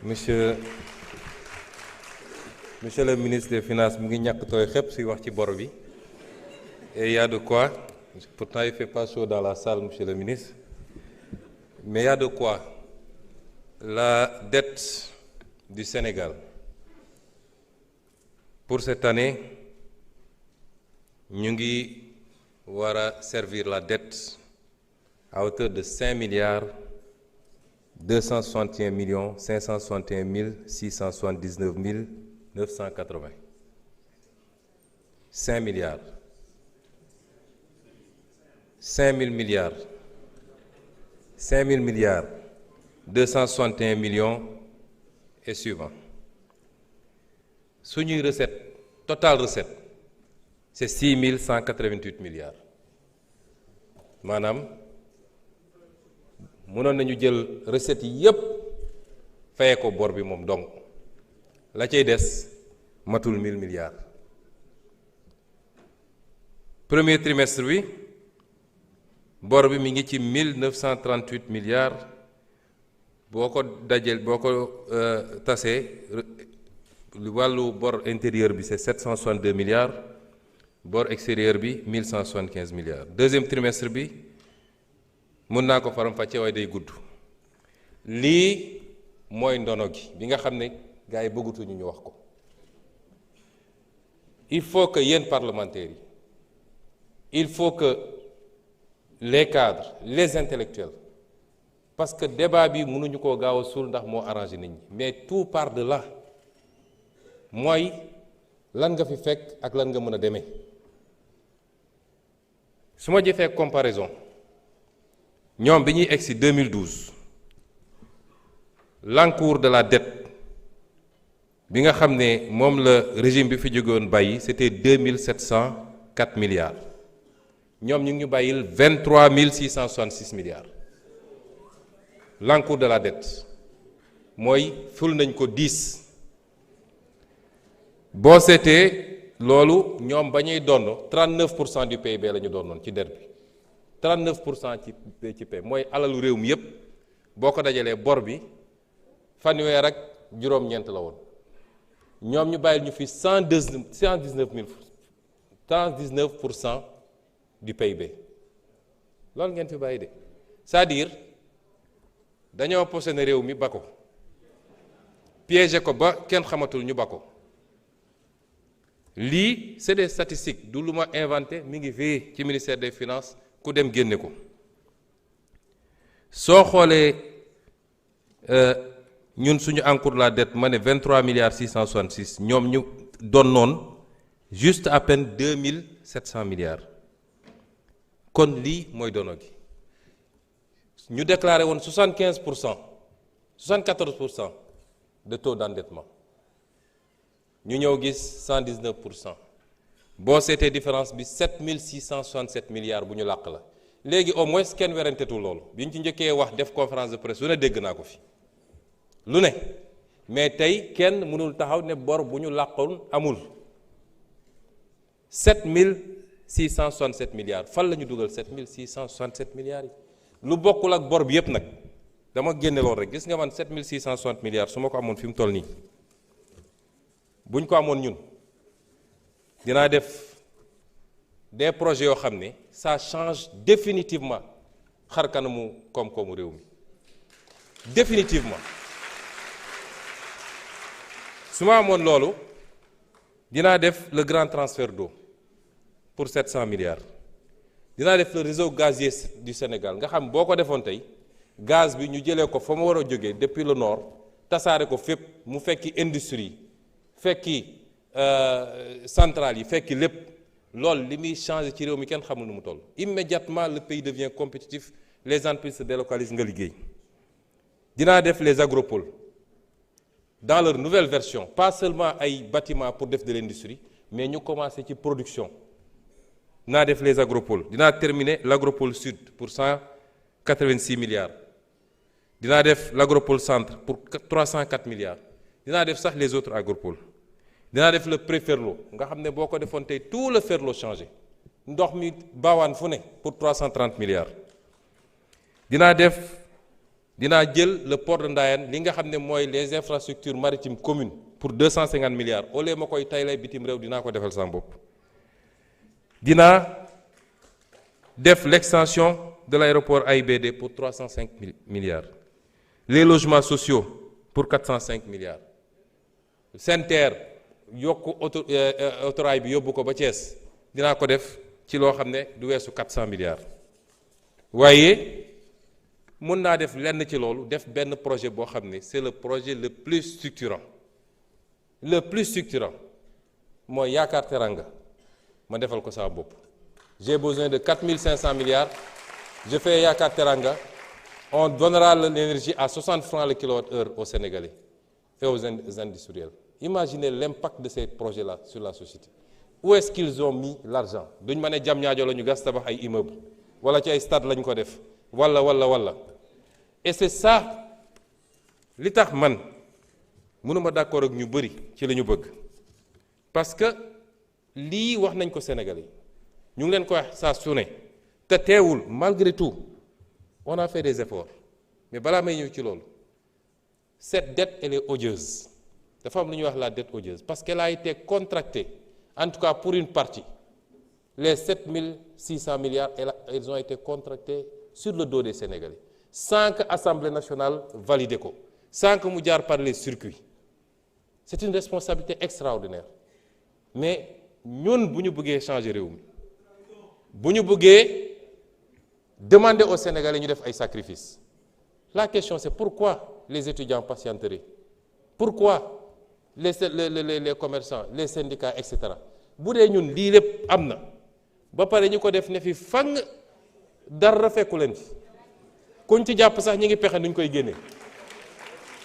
monsieur le ministre des Finances mu ngi ñàkk tooy xepp si wax ci bor bi et il y a de quoi, pourtant il fait pas chaud dans la salle monsieur le ministre, mais il y a de quoi. La dette du Sénégal pour cette année ñu ngi war a servir la dette à hauteur de 5 milliards 261 millions 561 679 980. 5 milliards 5 000 milliards 5 000 milliards 261 millions et suivant. Suñuy recette total recette c'est 6 188 milliards maanaam mënoon nañu jël recettes yi yépp fayee ko bor bi moom donc la cay des matul 1000 milliards. Premier trimestre bi bor bi mi ngi ci 1938 milliards boo ko dajeel boo ko tasee wàllu bor intérieur bi c'est 762 milliards bor extérieur bi 1175 milliards. Deuxième trimestre bi mën naa ko faram-fàccee waaye day gudd. Lii mooy ndono gi bi nga xam ne gars yi bëggatuñu ñu wax ko. Il faut que yéen parlementaires yi il faut que les cadres les intellectuels parce que débat bi mënuñu koo gaaw a suul ndax moo arrangé nit ñi mais tout part de là mooy lan nga fi fekk ak lan nga mën a demee. su ma jëfee comparaison ñoom bi ñuy egsi 2012 l'encours de la dette bi nga xam ne moom la régime bi fi jógoon bàyyi c'était 2704 milliards ñoom ñu ngi ñu bàyyil 23 666 milliards l'encours de la dette mooy ful nañ ko 10 boo seetee loolu ñoom ba ñuy donn 39% du PIB la ñu doonoon ci der bi 39% ci PIB mooy alalu réew mi yépp boo ko dajalee bor bi fanweer ak juróom-ñeent la woon ñoom ñu bàyyil ñu fi 119% du PIB loolu ngeen fi bàyyi de c'est-à-dire dañoo posé réew mi ba ko piégé ko ba kenn xamatul ñu ba ko. Lii c'est des statistiques du lu ma inventé mi ngi fii ci ministère des finances ku dem génne ko soo xoolee ñun suñu encours de la dette ma ne 23 milliards 666 ñoom ñu doon noon juste à peine 2700 milliards kon lii mooy dono gi ñu déclaré woon 74% de taux d'endettement ñu ñëw gis 119% boo seetee différence bi 7667 milliards bu ñu làq la léegi au moins kenn werantetul loolu bi ñu ci njëkkee wax def conférence de presse lu ne dégg naa ko fi lu ne mais tey kenn mënul taxaw ne bor bu ñu làqoon amul 7667 milliards fan la ñu dugal 7667 milliards yi lu bokkul ak bor bi yépp nag dama génne loolu rek gis nga man 7660 milliards su ma ko amoon fi mu toll nii buñ ko amoon ñun dinaa def des projets yoo xam ne ça change définitivement xar kanamu koom-koomu réew mi définitivement su ma amoon loolu dinaa def le grand transfert d'eau pour 700 milliards dinaa def le réseau gazier du Sénégal nga xam boo ko defoon tey gaz bi ñu jëlee ko fa mu war a jógee depuis le nord tasaare ko fépp mu fekki industrie fekki centrales yi fekki lépp loolu li muy changé ci réew mi kenn xamul nu mu toll immédiatement le pays devient compétitif les entreprises se délocalisent nga liggéey dinaa def les agropoles dans leur nouvelle version pas seulement ay bâtiments pour def de l'industrie mais ñu commencé ci production dinaa def les agropoles dinaa terminer l'agropole sud pour 186 milliards dinaa def l'agropole centre pour 304 milliards dinaa def sax les autres agropoles dinaa def le pré-Ferlo nga xam ne boo ko defoon tey tout le Ferlo changé ndox mi baawaan fu ne pour 330 milliards dinaa def dinaa jël le port de Ndayane li nga xam ne mooy les infrastructures maritimes communes pour 250 milliards au lieu ma koy taylay bitim réew dinaa ko defal sama bopp. dinaa def l'extension de l'aéroport AIBD pour 305 milliards. Les logements sociaux pour 405 milliards. SENTER yokk autorail bi yóbbu ko ba Thiès dinaa ko def ci loo xam ne du weesu 400 milliards. waaye mun naa def lenn ci loolu def benn projet boo xam ne c'est le projet le plus structurant mooy Yaakaar Teranga ma defal ko sama bopp. J'ai besoin de 4500 milliards je fais Yaakaar Teranga on donnera l'énergie à 60 francs le kilowattheure aux Sénégalais et aux industriels. Imaginez l'impact de ces projets-là sur la société. Où est-ce qu'ils ont mis l'argent? duñ ma ne Diamniadio la ñu gas tabax ay immeubles wala ci ay stade lañ ko def wala et c'est ça li tax man mënuma d'accord ak ñu bëri ci li ñu bëgg parce que lii wax nañ ko Sénégalais ñu ngi leen ko wax saa su ne te teewul malgré tout on a fait des efforts mais balaa may ñëw ci loolu cette dette elle est odieuse dafa am lu ñuy wax la dette odieuse parce qu'elle a été contractée en tout cas pour une partie les 7600 milliards ils ont été contractés sur le dos des Sénégalais sans que Assemblée nationale valide ko sans que mu jaar par les circuits c'est une responsabilité extraordinaire mais ñun bu ñu bëggee changer réew mi bu ñu bëggee demander aux Sénégalais ñu def ay sacrifices la question c'est pourquoi les étudiants patienteraient pourquoi les commerçants les syndicats et cetera bu dee ñun lii lépp am na ba pare ñu ko def ne fi fang dara fekku leen fi kuñ ci jàpp sax ñi ngi pexe nuñ koy génnee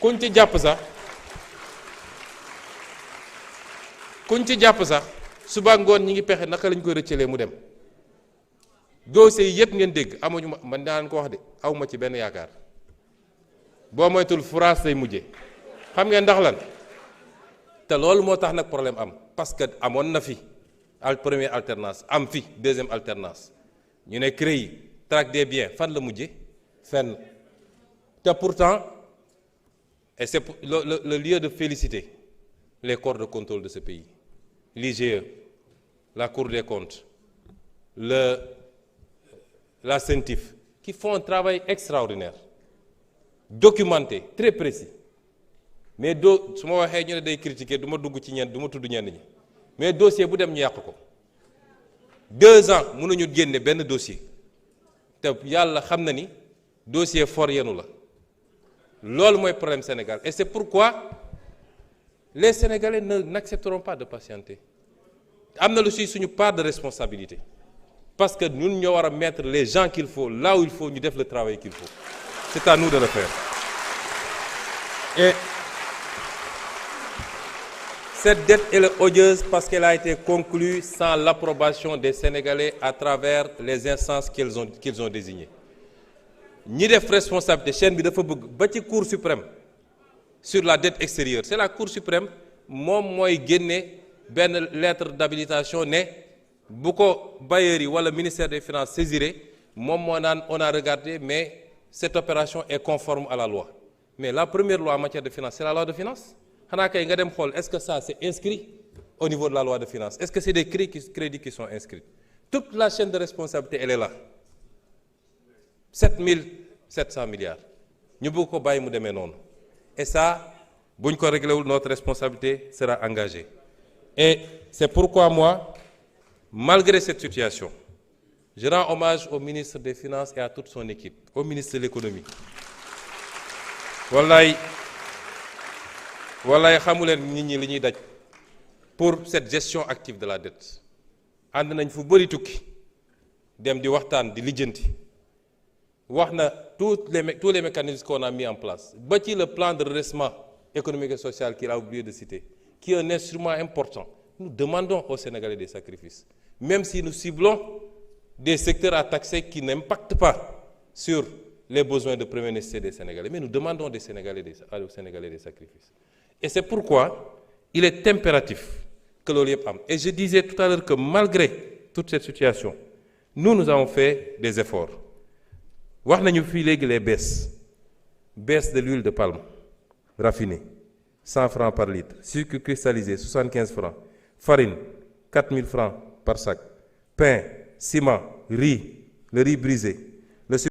kuñ ci jàpp sax suba ngoon ñi ngi pexe naka lañ koy rëccalee mu dem dossiers yi yëpp ngeen dégg amuñu ma man daan ko wax de awma ci benn yaakaar boo moytul France lay mujje xam ngeen ndax lan te loolu moo tax nag problème am parce que amoon na fi première alternance am fi deuxième alternance ñu ne CREI traque des biens fan la mujje fenn te pourtant et c'est le lieu de féliciter les corps de contrôle de ce pays l'IGE la Cour des comptes la CENTIF qui font un travail extraordinaire documenté très précis mais su ma waxee ñu ne day critiquer du ma dugg ci ñenn du ma tudd ñenn ñi mais dossier bu dem ñu yàq ko 2 ans mënuñu génne benn dossier te yàlla xam na ni dossier for yenu la loolu mooy problème Sénégal et c'est pourquoi les Sénégalais n'accepteront pas de patienter am na lu si suñu part de responsabilité parce que ñun ñoo war a mettre les gens qu'il faut là où il faut ñu def le travail qu'il faut c'est à nous de le faire et cette dette elle est odieuse parce qu'elle a été conclue sans l'approbation des Sénégalais à travers les instances qu'ils ont désignées ñi def responsabilité chaîne bi dafa bëgg ba ci Cour suprême sur la dette extérieure c'est la Cour suprême moom mooy génne benn lettre d'habilitation ne bu ko bailleurs yi wala ministère des finances saisiré moom moo naan on a regardé mais cette opération est conforme à la loi mais la première loi en matière de finances c'est la loi de finances xanaa kay nga dem xool est-ce que ça c'est inscrit au niveau de la loi de finances est-ce que c'est des crédits qui sont inscrits toute la chaîne de responsabilité elle est là 7700 milliards ñu bëgg ko bàyyi mu demee noonu et ça bu ñu ko réglé wul notre responsabilité sera engagée et c'est pourquoi moi malgré cette situation je rends hommage au ministre des Finances et à toute son équipe au ministre de l'économie wallaay xamuleen nit ñi li ñuy daj pour cette gestion active de la dette ànd nañ fu bëri tukki dem di waxtaan di lijjanti wax na tous les mécanismes qu'on a mis en place ba ci le plan de redressement économique et social qu'il a oublié de citer qui est un instrument important nous demandons aux Sénégalais des sacrifices même si nous ciblons des secteurs à taxer qui n'impactent pas sur les besoins de première nécessité des Sénégalais mais nous demandons aux Sénégalais des sacrifices et c'est pourquoi il est impératif que loolu yëpp am et je disais tout à l'heure que malgré toute cette situation nous avons fait des efforts wax nañu fii léegi les baisses baisse de l'huile de palme raffinée 100 francs par litre, sucre cristallisé 75 francs, farine 4000 francs par sac, pain, ciment, riz, le riz brisé